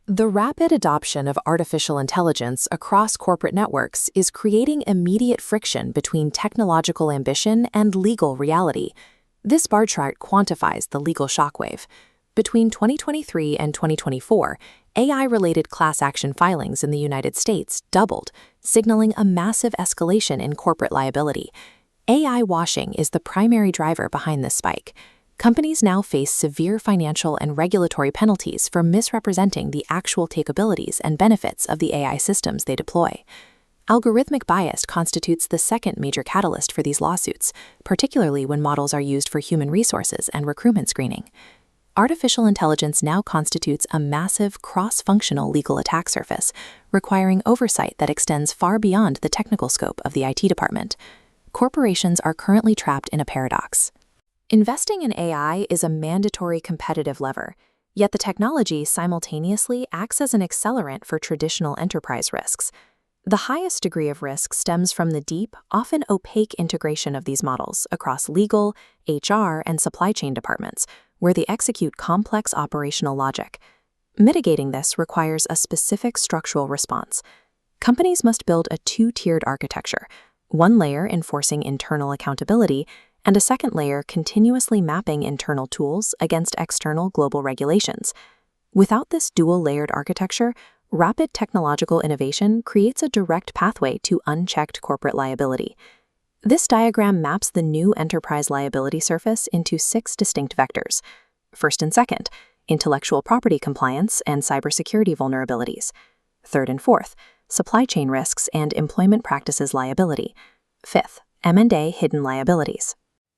The rapid adoption of artificial intelligence across corporate networks is creating immediate friction between technological ambition and legal reality. This bar chart quantifies the legal shockwave. Between 2023 and 2024, AI-related class action filings in the United States doubled, signaling a massive escalation in corporate liability. AI washing is the primary driver behind this spike. Companies now face severe financial and regulatory penalties for misrepresenting the actual capabilities and benefits of the AI systems they deploy. Algorithmic bias constitutes the second major catalyst for these lawsuits, particularly when models are used for human resources and recruitment screening. Artificial intelligence now constitutes a massive cross-functional legal attack surface, requiring oversight that extends far beyond the technical scope of the IT department. Corporations are currently trapped in a paradox. Investing in AI is a mandatory competitive lever, yet the technology simultaneously acts as an accelerant for traditional enterprise risks. The highest degree of risk stems from the deep, often opaque integration of these models across legal, HR, and supply chain departments, where they execute complex operational logic. Mitigating this requires a specific structural response. Companies must build a two-tiered architecture, one layer enforcing internal accountability, and a second layer continuously mapping internal tools against external global regulations. Without this dual-layered architecture, rapid technological innovation creates a direct pathway to unchecked corporate liability. This diagram maps the new enterprise liability surface into 6 distinct vectors. First and second, intellectual property compliance and cybersecurity vulnerabilities. Third and fourth, supply chain risks and employment practices liability. Fifth, M&A hidden liabilities.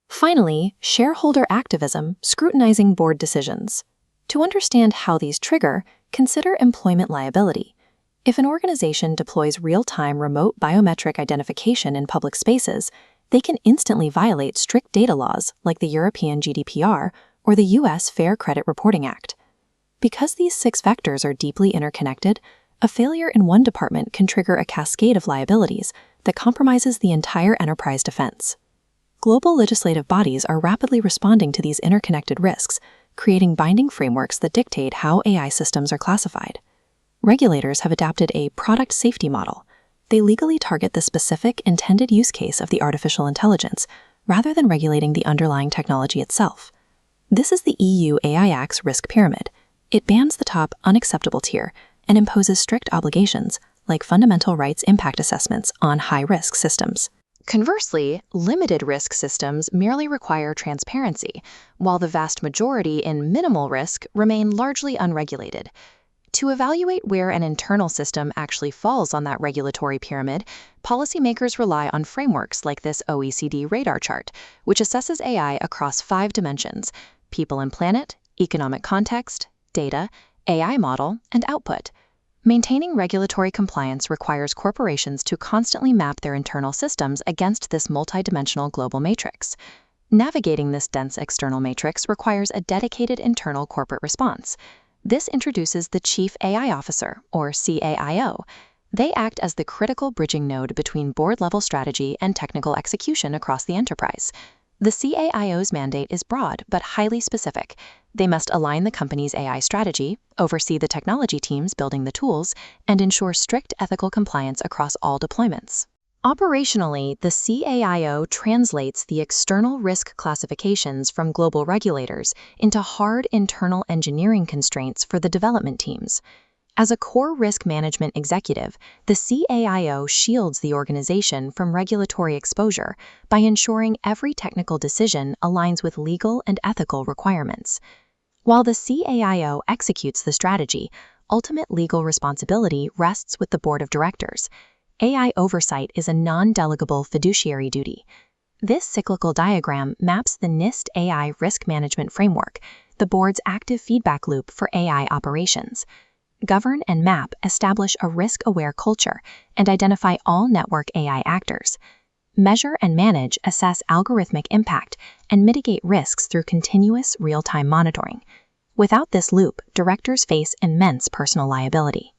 Finally, shareholder activism scrutinizing board decisions. To understand how these trigger, consider employment liability. If an organization deploys real-time remote biometric identification in public spaces, they can instantly violate strict data laws like the European GDPR or the U.S. Fair Credit Reporting Act. Because these 6 vectors are deeply interconnected, a failure in one department can trigger a cascade of liabilities that compromises the entire enterprise defense. Global legislative bodies are rapidly responding to these interconnected risks, creating binding frameworks that dictate how AI systems are classified. Regulators have adapted a product safety model. They legally target the specific intended use case of the artificial intelligence, rather than regulating the underlying technology itself. This is the EU AI Act's risk pyramid. It bans the top unacceptable tier and imposes strict obligations, like fundamental rights impact assessments on high-risk systems. Conversely, limited-risk systems merely require transparency, while the vast majority in minimal risk remain largely unregulated. To evaluate where an internal system actually falls on that regulatory pyramid, policymakers rely on frameworks like this OECD radar chart, which assesses AI across 5 dimensions: people and planet, economic context, data, AI model, and output. Maintaining regulatory compliance requires corporations to constantly map their internal systems against this multidimensional global matrix. Navigating this dense external matrix requires a dedicated internal corporate response. This introduces the Chief AI Officer, or CAIO. They act as the critical bridging node between board-level strategy and technical execution across the enterprise. The CAIO's mandate is broad but highly specific. They must align the company's AI strategy, oversee the technology teams building the tools, and ensure strict ethical compliance across all deployments. Operationally, the CAIO translates the external risk classifications from global regulators into hard internal engineering constraints for the development teams. As a core risk management executive, the CAIO shields the organization from regulatory exposure by ensuring every technical decision aligns with legal and ethical requirements. While the CAIO executes the strategy, ultimate legal responsibility rests with the board of directors. AI oversight is a non-delegable fiduciary duty. This cyclical diagram maps the NIST AI risk management framework, the board's active feedback loop for AI operations. Govern and map establish a risk-aware culture and identify all network AI actors. Measure and manage assess algorithmic impact and mitigate risks through continuous real-time monitoring. Without this loop, directors face immense personal liability.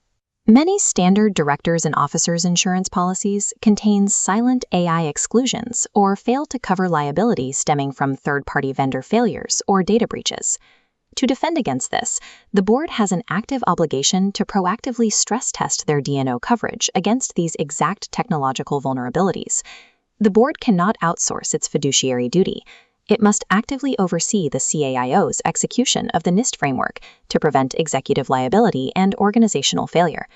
Many standard directors and officers insurance policies contain silent AI exclusions or fail to cover liability stemming from third-party vendor failures or data breaches. To defend against this, the board has an active obligation to proactively stress test their D&O coverage against these exact technological vulnerabilities. The board cannot outsource its fiduciary duty. It must actively oversee the CAIO's execution of the NIST framework to prevent executive liability and organizational failure.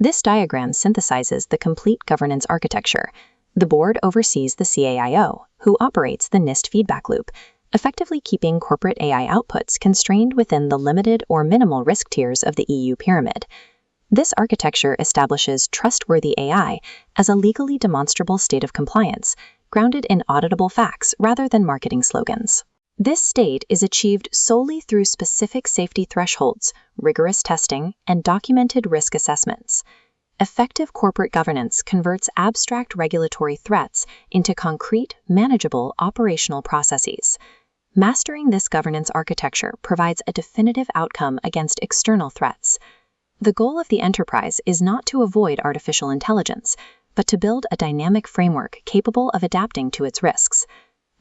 This diagram synthesizes the complete governance architecture. The board oversees the CAIO, who operates the NIST feedback loop, effectively keeping corporate AI outputs constrained within the limited or minimal risk tiers of the EU pyramid. This architecture establishes trustworthy AI as a legally demonstrable state of compliance, grounded in auditable facts rather than marketing slogans. This state is achieved solely through specific safety thresholds, rigorous testing, and documented risk assessments. Effective corporate governance converts abstract regulatory threats into concrete, manageable operational processes. Mastering this governance architecture provides a definitive outcome against external threats. The goal of the enterprise is not to avoid artificial intelligence, but to build a dynamic framework capable of adapting to its risks.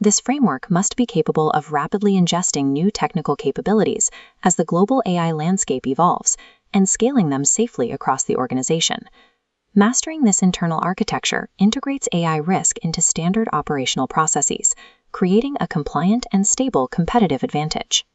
This framework must be capable of rapidly ingesting new technical capabilities as the global AI landscape evolves, and scaling them safely across the organization. Mastering this internal architecture integrates AI risk into standard operational processes, creating a compliant and stable competitive advantage.